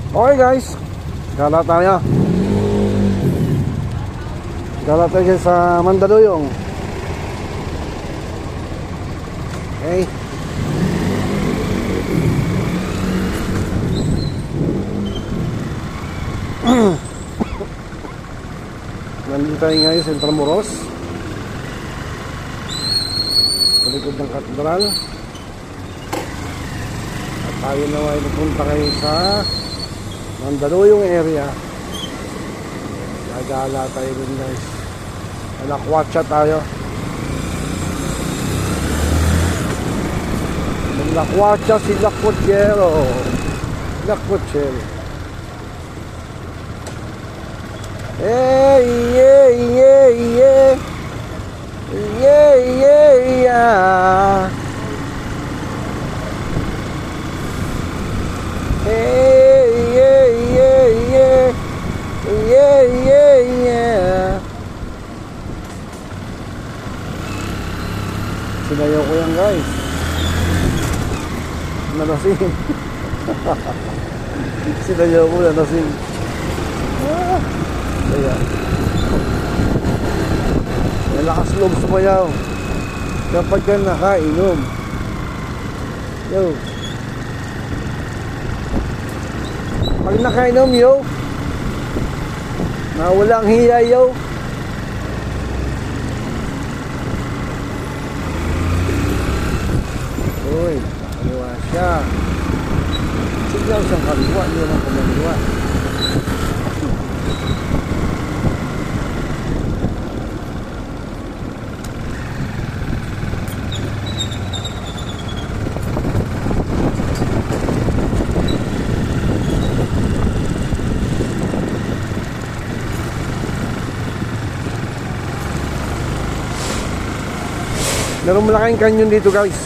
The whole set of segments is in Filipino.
Okay guys, gala tayo. Gala tayo guys sa Mandaluyong. Okay. Nandito tayo ngayon sa Intramuros, sa likod ng katedral. At tayo naman ay pupunta kayo sa Mandaluyong area. Nagala tayo dun guys. Alakwatsa tayo. Alakwatsa si Lakwatsero. Lakwatsero. Hey, yeah, yeah, yeah. Yeah, yeah, yeah. Hey, yeah, yeah, yeah. Yeah, yeah, yeah. Sinayaw ko yan guys. Nanasin. Sinayaw ko nanasin. Ayan. May lakas loob sumayaw kapag ka nakainom. Yo. Pag nakainom yo, nawala ang hiya yo. Uy, kaliwa siya. Siglaw siyang kaliwa, hindi naman kumaliwa. Meron malaking kanyon dito guys.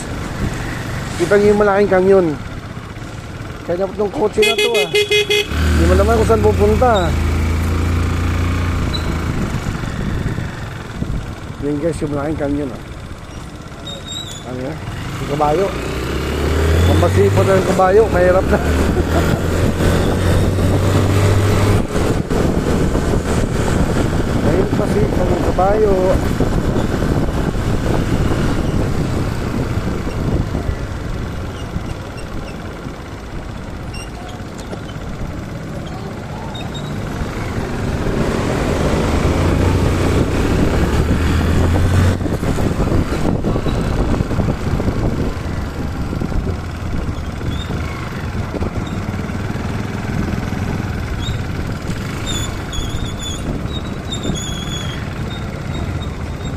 Kita nyo yung malaking kanyon. Kaya dapat ng kotse na to ah. Hindi mo naman kung saan pupunta. Yan guys yung malaking kanyon ah. Ano yan? Yung kabayo. Pampasipot na yung kabayo. Mahirap na. Mahirap pasipot ng kabayo.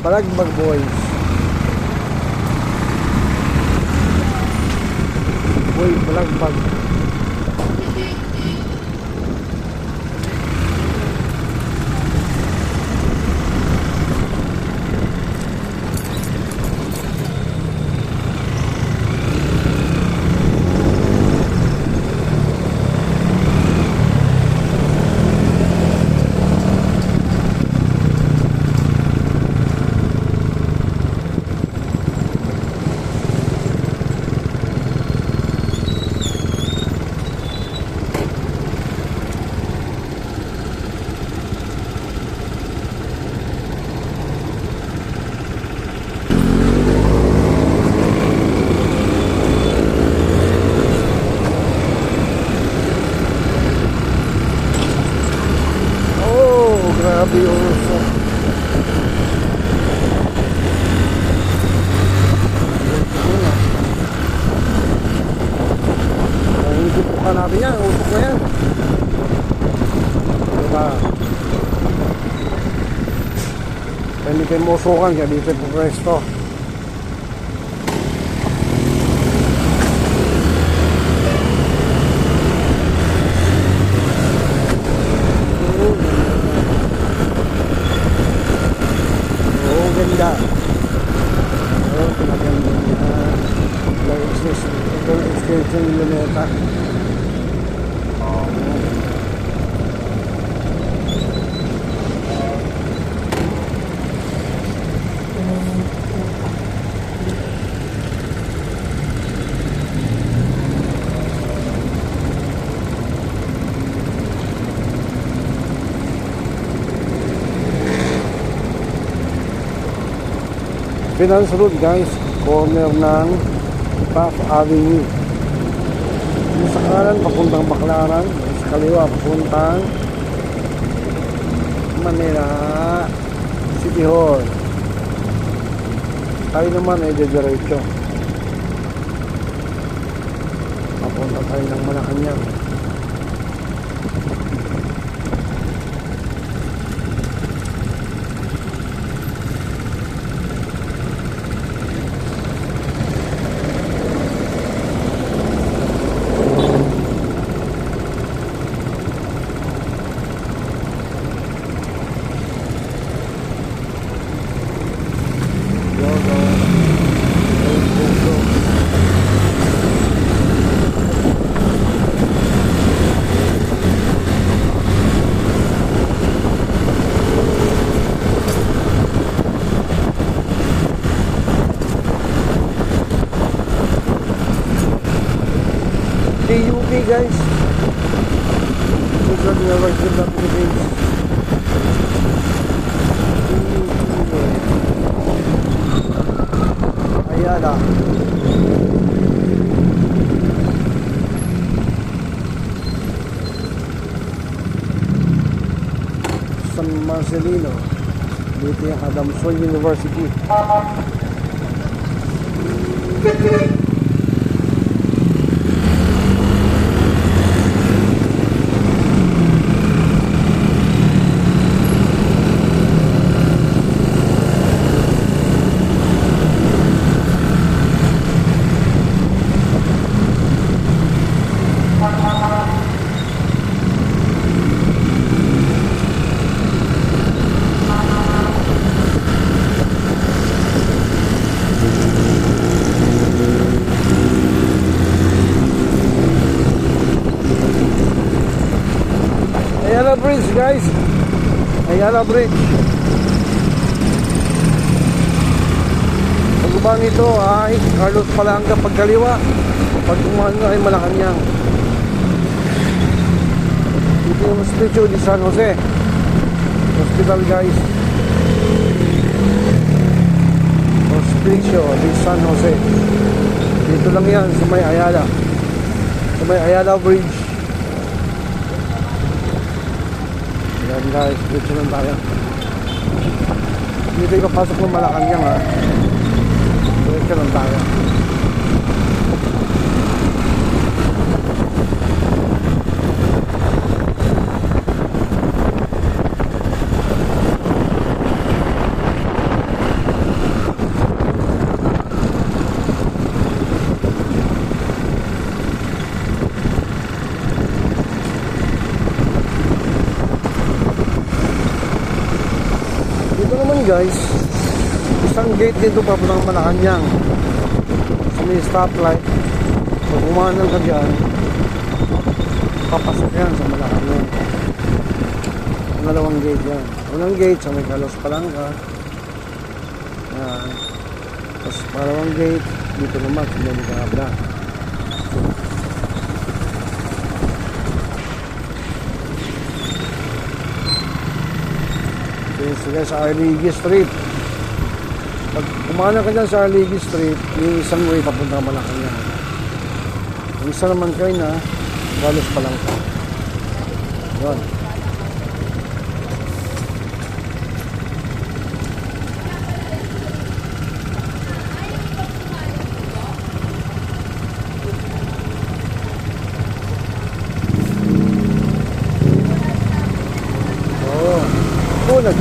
Balagbag boys. Boy, balagbag. Grabe yung uso. Hihipukan natin yan. Usok na yan. Diba? Kaya hindi kayo mausukan. Kaya dito yung pagresto. Ganda. Oh, pinaganda niya. Ito ang extension ng Luneta. Finance Road guys, corner ng Taft Avenue. Yung sa kanan papuntang Baclaran, sa kaliwa papuntang Manila City Hall. Tayo naman ay diretso papunta tayo ng Malacanang. DUP guys, Luzon, University of the Philippines. Ayala. San Marcelino, dito yung Adamson University. Ayala Bridge guys, Ayala Bridge. Pagbaba nito ay Carlos Palanga pagkaliwa, pag umahan ay Malacanang. Dito yung Hospital de San Jose Hospital guys, Hospital de San Jose. Dito lang yan sa may Ayala, sa may Ayala Bridge. Yan guys, dito lang tayo. Dito yung kapasok ng Malacanang ha. Dito lang tayo. Guys, isang gate dito papuntang Malacanang sa may stoplight. Pag umanan ka dyan, papasok yan sa Malacanang. Dalawang gate yan. Unang gate sa may Carlos Palanga, tapos parang gate dito naman sa may Nicaragua. Sige, sa Arligui Street. Pag kumana ka dyan sa Arligui Street, yung isang way papunta Malacanang. Yung isa naman kayo na Carlos Palanga. Yun.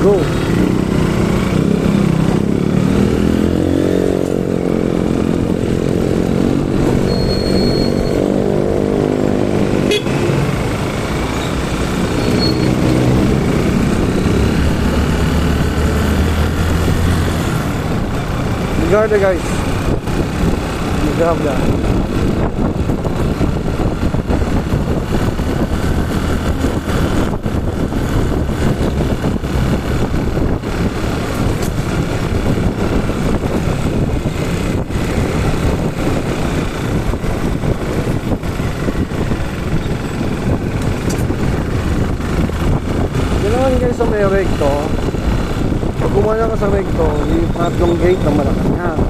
Go. Garda guys, Garda. Guys, sa may recto, pag kumana ka sa recto, yung tatlong gate ng Malacanang.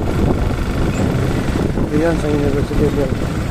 Ito yan sa University Delta.